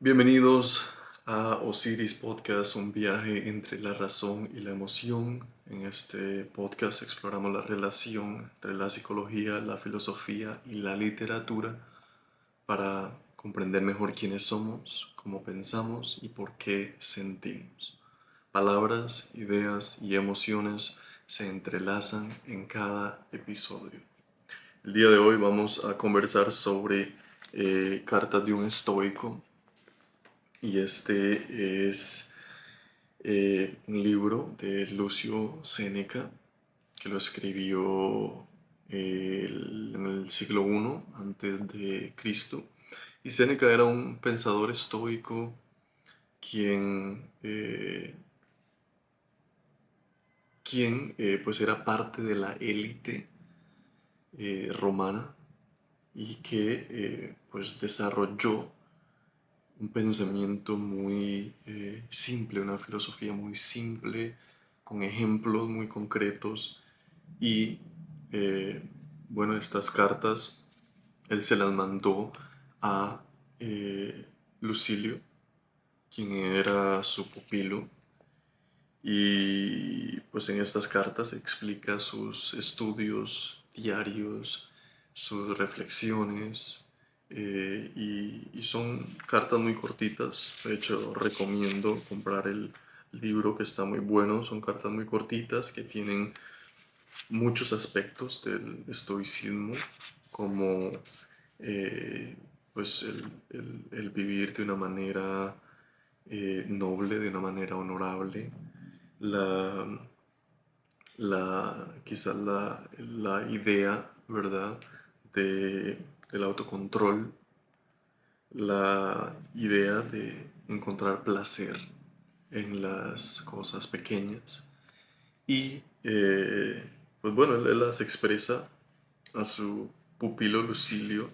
Bienvenidos a Osiris Podcast, un viaje entre la razón y la emoción. En este podcast exploramos la relación entre la psicología, la filosofía y la literatura para comprender mejor quiénes somos, cómo pensamos y por qué sentimos. Palabras, ideas y emociones se entrelazan en cada episodio. El día de hoy vamos a conversar sobre Cartas de un estoico, y este es un libro de Lucio Séneca que lo escribió en el siglo I antes de Cristo. Y Séneca era un pensador estoico quien pues era parte de la élite romana y que pues desarrolló un pensamiento muy simple, una filosofía muy simple, con ejemplos muy concretos. Y eh, bueno, estas cartas él se las mandó a Lucilio, quien era su pupilo. Y pues en estas cartas explica sus estudios diarios, sus reflexiones, y son cartas muy cortitas. De hecho, recomiendo comprar el libro, que está muy bueno. Son cartas muy cortitas que tienen muchos aspectos del estoicismo, como eh, pues el vivir de una manera noble, de una manera honorable, la, quizás la idea, ¿verdad?, del autocontrol, la idea de encontrar placer en las cosas pequeñas. Y pues bueno, él las expresa a su pupilo Lucilio,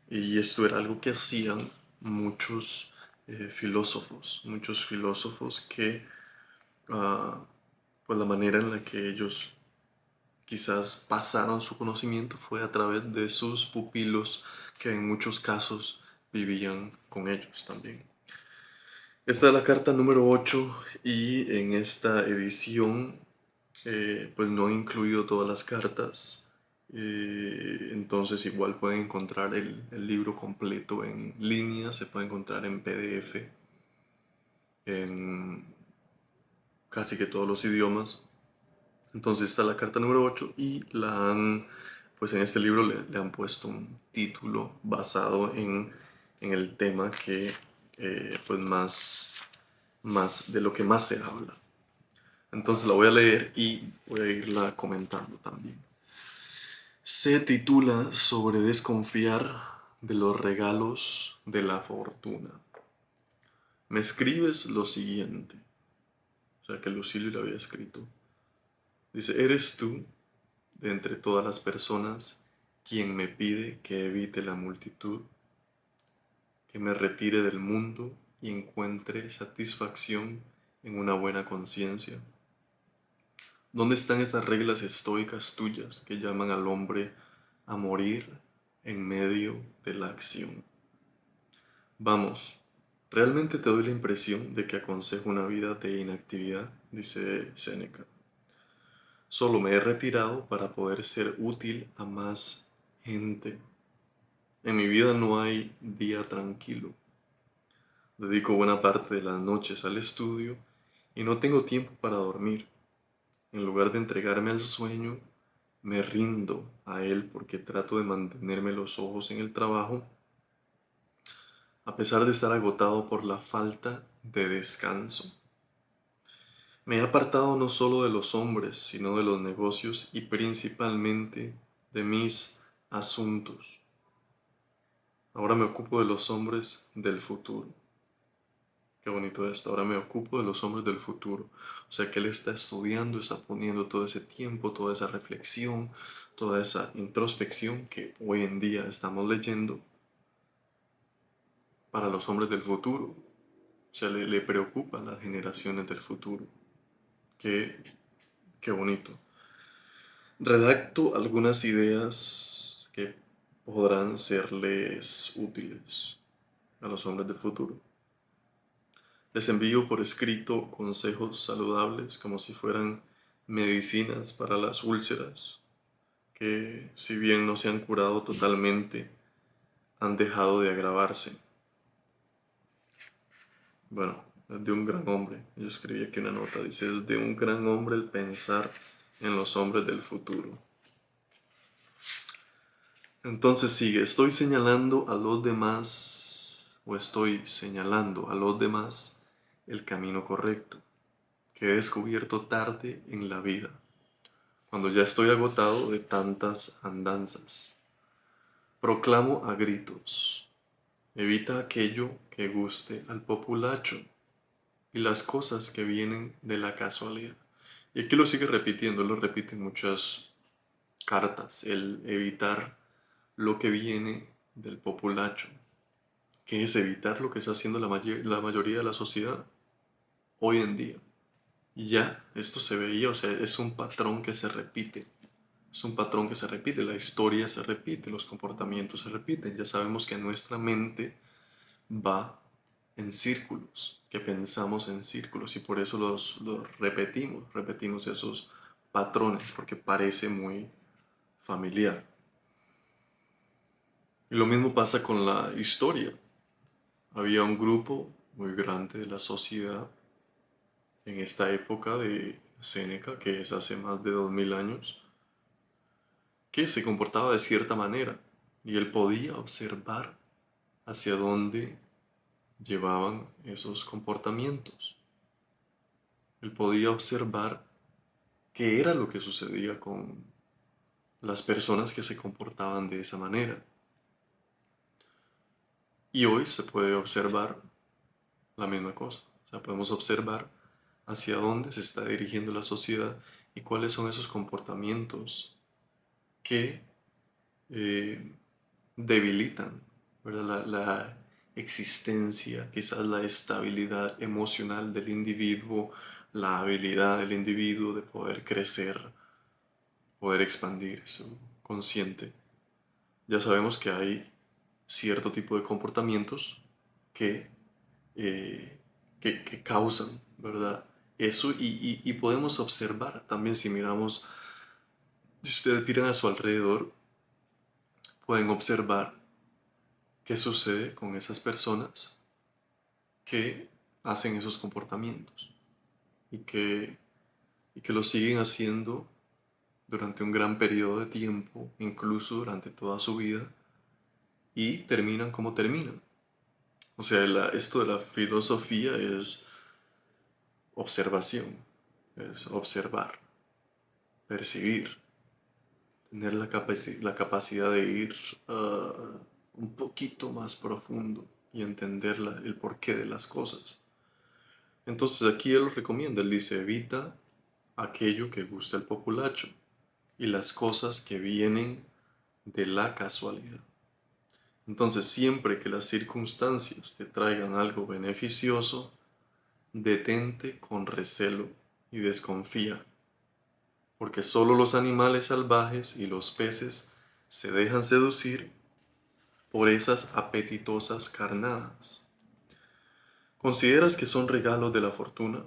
y esto era algo que hacían muchos muchos filósofos que ah, pues la manera en la que ellos quizás pasaron su conocimiento fue a través de sus pupilos, que en muchos casos vivían con ellos también. Esta es la carta número 8, y en esta edición pues no he incluido todas las cartas. Entonces igual pueden encontrar el libro completo en línea, se puede encontrar en PDF en casi que todos los idiomas. Entonces está la carta número 8, y pues en este libro le han puesto un título basado en el tema que pues más de lo que más se habla. Entonces la voy a leer y voy a irla comentando también. Se titula Sobre desconfiar de los regalos de la fortuna. Me escribes lo siguiente. O sea que Lucilio le había escrito. Dice: eres tú, de entre todas las personas, quien me pide que evite la multitud, que me retire del mundo y encuentre satisfacción en una buena conciencia. ¿Dónde están esas reglas estoicas tuyas que llaman al hombre a morir en medio de la acción? Vamos, ¿realmente te doy la impresión de que aconsejo una vida de inactividad?, dice Séneca. Solo me he retirado para poder ser útil a más gente. En mi vida no hay día tranquilo. Dedico buena parte de las noches al estudio y no tengo tiempo para dormir. En lugar de entregarme al sueño, me rindo a él porque trato de mantenerme los ojos en el trabajo, a pesar de estar agotado por la falta de descanso. Me he apartado no solo de los hombres, sino de los negocios y principalmente de mis asuntos. Ahora me ocupo de los hombres del futuro. Qué bonito esto. Ahora me ocupo de los hombres del futuro. O sea que él está estudiando, está poniendo todo ese tiempo, toda esa reflexión, toda esa introspección que hoy en día estamos leyendo para los hombres del futuro. O sea, le preocupan las generaciones del futuro. Qué, qué bonito. Redacto algunas ideas que podrán serles útiles a los hombres del futuro. Les envío por escrito consejos saludables como si fueran medicinas para las úlceras, que si bien no se han curado totalmente, han dejado de agravarse. Bueno, es de un gran hombre. Yo escribí aquí una nota, dice, es de un gran hombre el pensar en los hombres del futuro. Entonces sigue, estoy señalando a los demás, o estoy señalando a los demás el camino correcto, que he descubierto tarde en la vida, cuando ya estoy agotado de tantas andanzas. Proclamo a gritos, evita aquello que guste al populacho y las cosas que vienen de la casualidad. Y aquí lo sigue repitiendo, lo repite en muchas cartas, el evitar lo que viene del populacho, que es evitar lo que está haciendo la mayoría de la sociedad hoy en día. Y ya, esto se veía, o sea, es un patrón que se repite. Es un patrón que se repite, la historia se repite, los comportamientos se repiten. Ya sabemos que nuestra mente va en círculos, que pensamos en círculos y por eso los repetimos esos patrones, porque parece muy familiar. Y lo mismo pasa con la historia. Había un grupo muy grande de la sociedad en esta época de Séneca, que es hace más de 2000 años, que se comportaba de cierta manera y él podía observar hacia dónde llevaban esos comportamientos. Él podía observar qué era lo que sucedía con las personas que se comportaban de esa manera. Y hoy se puede observar la misma cosa. O sea, podemos observar hacia dónde se está dirigiendo la sociedad y cuáles son esos comportamientos que eh, debilitan, ¿verdad? La existencia, quizás la estabilidad emocional del individuo, la habilidad del individuo de poder crecer, poder expandir su consciente. Ya sabemos que hay cierto tipo de comportamientos que, eh, que causan, ¿verdad? Eso y podemos observar también si miramos, si ustedes miran a su alrededor, pueden observar qué sucede con esas personas que hacen esos comportamientos y que, y que lo siguen haciendo durante un gran periodo de tiempo, incluso durante toda su vida, y terminan como terminan. O sea, esto de la filosofía es observación, es observar, percibir, tener la capacidad de ir un poquito más profundo y entender el porqué de las cosas. Entonces aquí él lo recomienda, él dice, evita aquello que gusta al populacho y las cosas que vienen de la casualidad. Entonces siempre que las circunstancias te traigan algo beneficioso, detente con recelo y desconfía, porque solo los animales salvajes y los peces se dejan seducir por esas apetitosas carnadas. ¿Consideras que son regalos de la fortuna?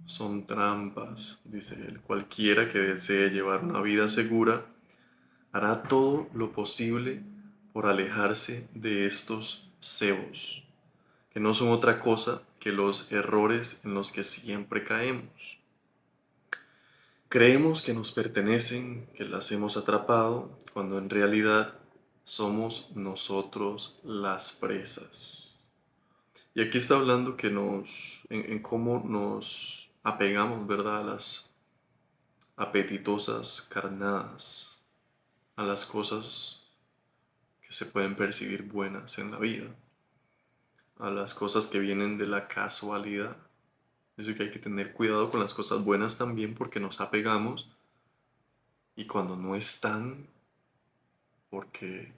Son trampas, dice él. Cualquiera que desee llevar una vida segura hará todo lo posible por alejarse de estos cebos, que no son otra cosa que los errores en los que siempre caemos. Creemos que nos pertenecen, que las hemos atrapado, cuando en realidad somos nosotros las presas. Y aquí está hablando que en cómo nos apegamos, ¿verdad? A las apetitosas carnadas, a las cosas que se pueden percibir buenas en la vida, a las cosas que vienen de la casualidad. Es decir, que hay que tener cuidado con las cosas buenas también porque nos apegamos y cuando no están, porque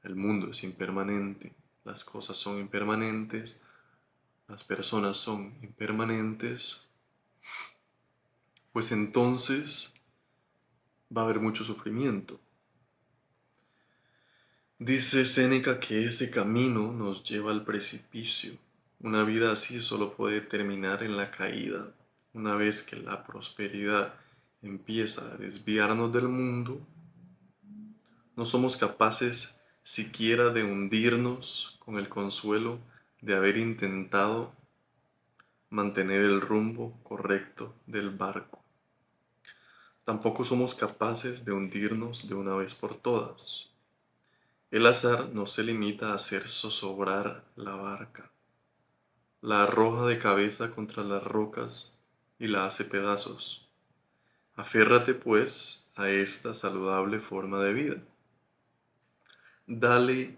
el mundo es impermanente, las cosas son impermanentes, las personas son impermanentes, pues entonces va a haber mucho sufrimiento. Dice Séneca que ese camino nos lleva al precipicio. Una vida así solo puede terminar en la caída. Una vez que la prosperidad empieza a desviarnos del mundo, no somos capaces siquiera de hundirnos con el consuelo de haber intentado mantener el rumbo correcto del barco. Tampoco somos capaces de hundirnos de una vez por todas. El azar no se limita a hacer zozobrar la barca. La arroja de cabeza contra las rocas y la hace pedazos. Aférrate, pues, a esta saludable forma de vida. Dale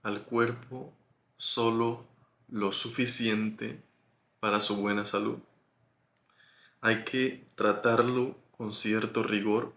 al cuerpo solo lo suficiente para su buena salud. Hay que tratarlo con cierto rigor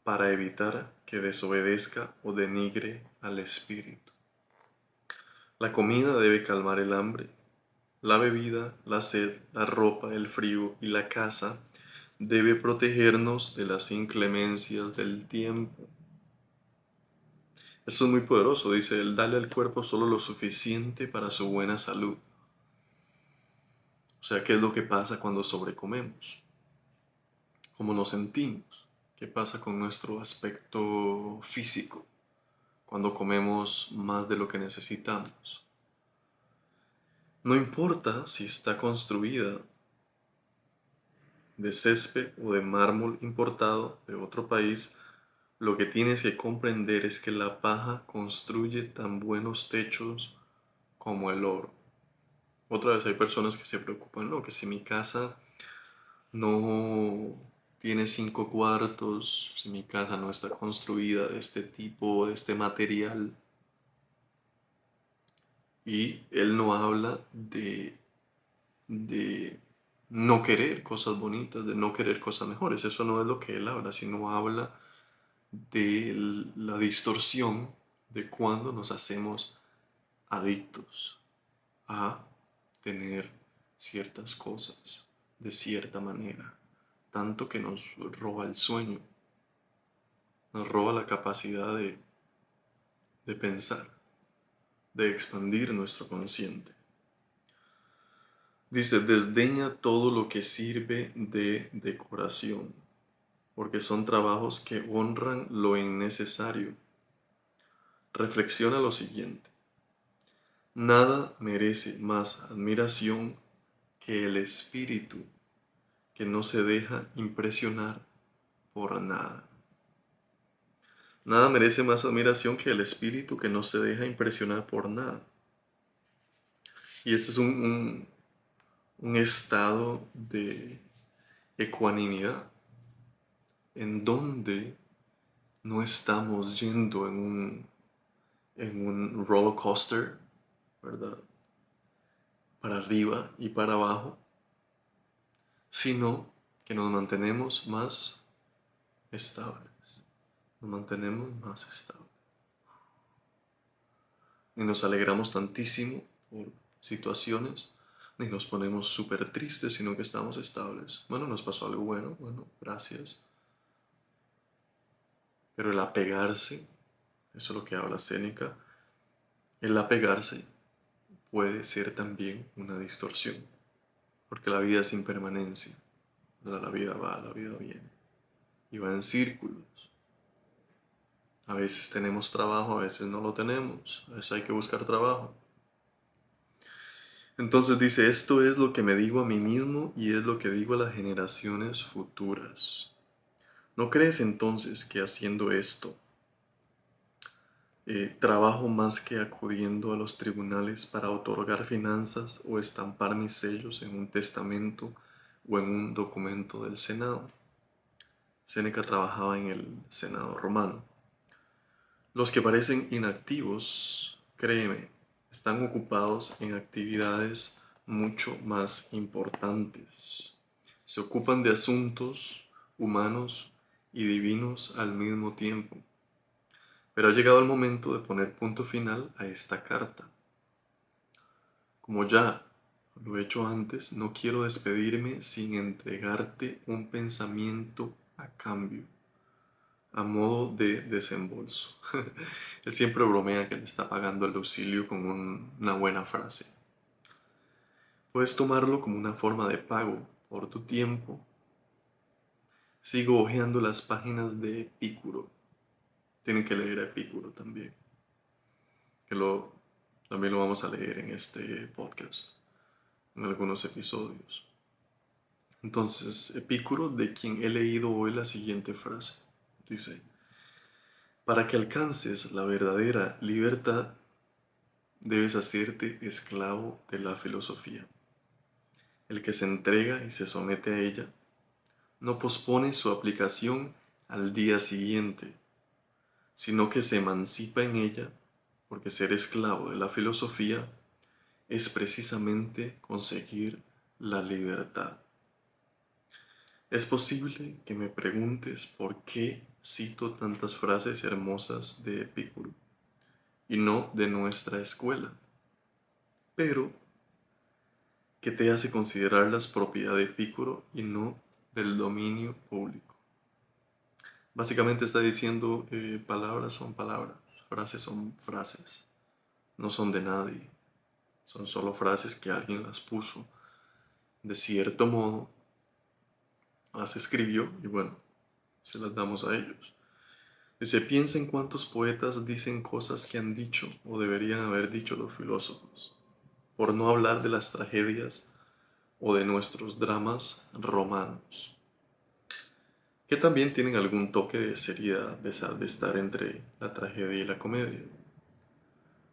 para evitar que desobedezca o denigre al espíritu. La comida debe calmar el hambre. La bebida, la sed, la ropa, el frío y la casa debe protegernos de las inclemencias del tiempo. Esto es muy poderoso, dice él, dale al cuerpo solo lo suficiente para su buena salud. O sea, ¿qué es lo que pasa cuando sobrecomemos? ¿Cómo nos sentimos? ¿Qué pasa con nuestro aspecto físico cuando comemos más de lo que necesitamos? No importa si está construida de césped o de mármol importado de otro país, lo que tienes que comprender es que la paja construye tan buenos techos como el oro. Otra vez hay personas que se preocupan, no, que si mi casa no tiene 5 cuartos, si mi casa no está construida de este tipo, de este material, y él no habla de no querer cosas bonitas, de no querer cosas mejores. Eso no es lo que él habla, sino habla de la distorsión de cuando nos hacemos adictos a tener ciertas cosas de cierta manera, tanto que nos roba el sueño, nos roba la capacidad de pensar, de expandir nuestro consciente. Dice, desdeña todo lo que sirve de decoración, porque son trabajos que honran lo innecesario. Reflexiona lo siguiente. Nada merece más admiración que el espíritu que no se deja impresionar por nada. Nada merece más admiración que el espíritu que no se deja impresionar por nada. Y este es un estado de ecuanimidad en donde no estamos yendo en un roller coaster, ¿verdad? Para arriba y para abajo, sino que nos mantenemos más estables. Nos mantenemos más estables. Ni nos alegramos tantísimo por situaciones, ni nos ponemos súper tristes, sino que estamos estables. Bueno, nos pasó algo bueno, bueno, gracias. Pero el apegarse, eso es lo que habla Séneca, el apegarse puede ser también una distorsión, porque la vida es impermanencia, ¿verdad? La vida va, la vida viene, y va en círculos. A veces tenemos trabajo, a veces no lo tenemos, a veces hay que buscar trabajo. Entonces dice, esto es lo que me digo a mí mismo y es lo que digo a las generaciones futuras. ¿No crees entonces que haciendo esto, trabajo más que acudiendo a los tribunales para otorgar finanzas o estampar mis sellos en un testamento o en un documento del Senado? Séneca trabajaba en el Senado romano. Los que parecen inactivos, créeme, están ocupados en actividades mucho más importantes. Se ocupan de asuntos humanos y divinos al mismo tiempo. Pero ha llegado el momento de poner punto final a esta carta. Como ya lo he hecho antes, no quiero despedirme sin entregarte un pensamiento a cambio, a modo de desembolso. Él siempre bromea que le está pagando el auxilio con una buena frase. Puedes tomarlo como una forma de pago por tu tiempo. Sigo hojeando las páginas de Epicuro. Tienen que leer a Epicuro también, que también lo vamos a leer en este podcast, en algunos episodios. Entonces, Epicuro, de quien he leído hoy la siguiente frase, dice: para que alcances la verdadera libertad, debes hacerte esclavo de la filosofía. El que se entrega y se somete a ella, no pospone su aplicación al día siguiente, sino que se emancipa en ella, porque ser esclavo de la filosofía es precisamente conseguir la libertad. Es posible que me preguntes por qué cito tantas frases hermosas de Epicuro y no de nuestra escuela, pero ¿qué te hace considerarlas propiedad de Epicuro y no del dominio público? Básicamente está diciendo, palabras son palabras, frases son frases, no son de nadie, son solo frases que alguien las puso de cierto modo, las escribió y bueno, se las damos a ellos. Dice: piensa en cuántos poetas dicen cosas que han dicho o deberían haber dicho los filósofos, por no hablar de las tragedias o de nuestros dramas romanos, que también tienen algún toque de seriedad a pesar de estar entre la tragedia y la comedia.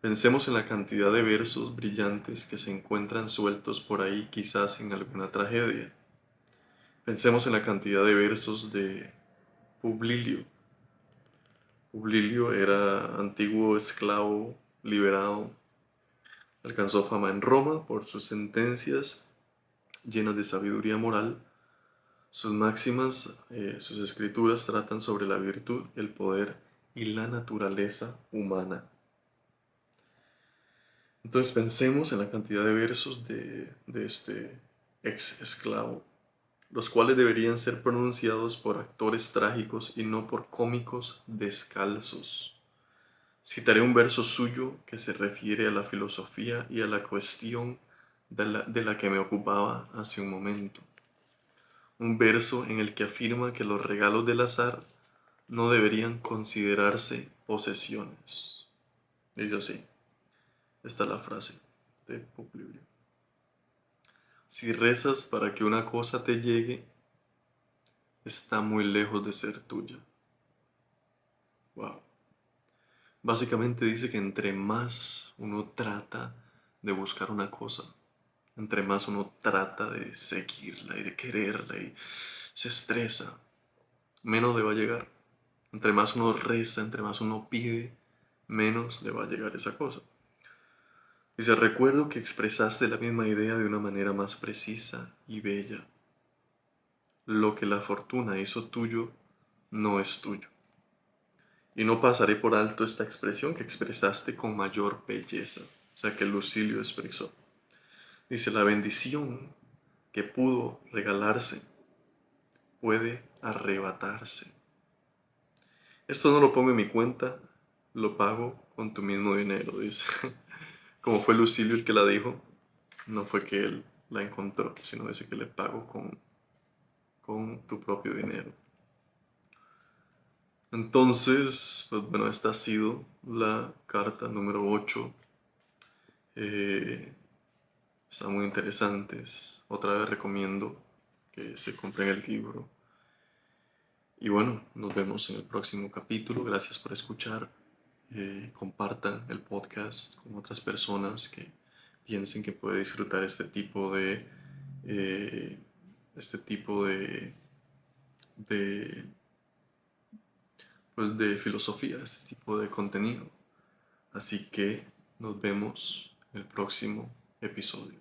Pensemos en la cantidad de versos brillantes que se encuentran sueltos por ahí, quizás en alguna tragedia. Pensemos en la cantidad de versos de Publilio. Publilio era antiguo esclavo liberado. Alcanzó fama en Roma por sus sentencias llenas de sabiduría moral. Sus máximas, sus escrituras tratan sobre la virtud, el poder y la naturaleza humana. Entonces pensemos en la cantidad de versos de este ex esclavo, los cuales deberían ser pronunciados por actores trágicos y no por cómicos descalzos. Citaré un verso suyo que se refiere a la filosofía y a la cuestión de la que me ocupaba hace un momento. Un verso en el que afirma que los regalos del azar no deberían considerarse posesiones. Dice así, esta es la frase de Publio. Si rezas para que una cosa te llegue, está muy lejos de ser tuya. Wow. Básicamente dice que entre más uno trata de buscar una cosa, entre más uno trata de seguirla y de quererla y se estresa, menos le va a llegar. Entre más uno reza, entre más uno pide, menos le va a llegar esa cosa. Dice: recuerdo que expresaste la misma idea de una manera más precisa y bella. Lo que la fortuna hizo tuyo no es tuyo. Y no pasaré por alto esta expresión que expresaste con mayor belleza. O sea, que Lucilio expresó. Dice: la bendición que pudo regalarse puede arrebatarse. Esto no lo pongo en mi cuenta, lo pago con tu mismo dinero, dice. Como fue Lucilio el que la dijo, no fue que él la encontró, sino dice que le pago con tu propio dinero. Entonces, pues bueno, esta ha sido la carta número 8. Están muy interesantes. Otra vez recomiendo que se compren el libro. Y bueno, nos vemos en el próximo capítulo. Gracias por escuchar. Compartan el podcast con otras personas que piensen que puede disfrutar eh, este tipo de, pues de filosofía, este tipo de contenido. Así que nos vemos en el próximo episodio.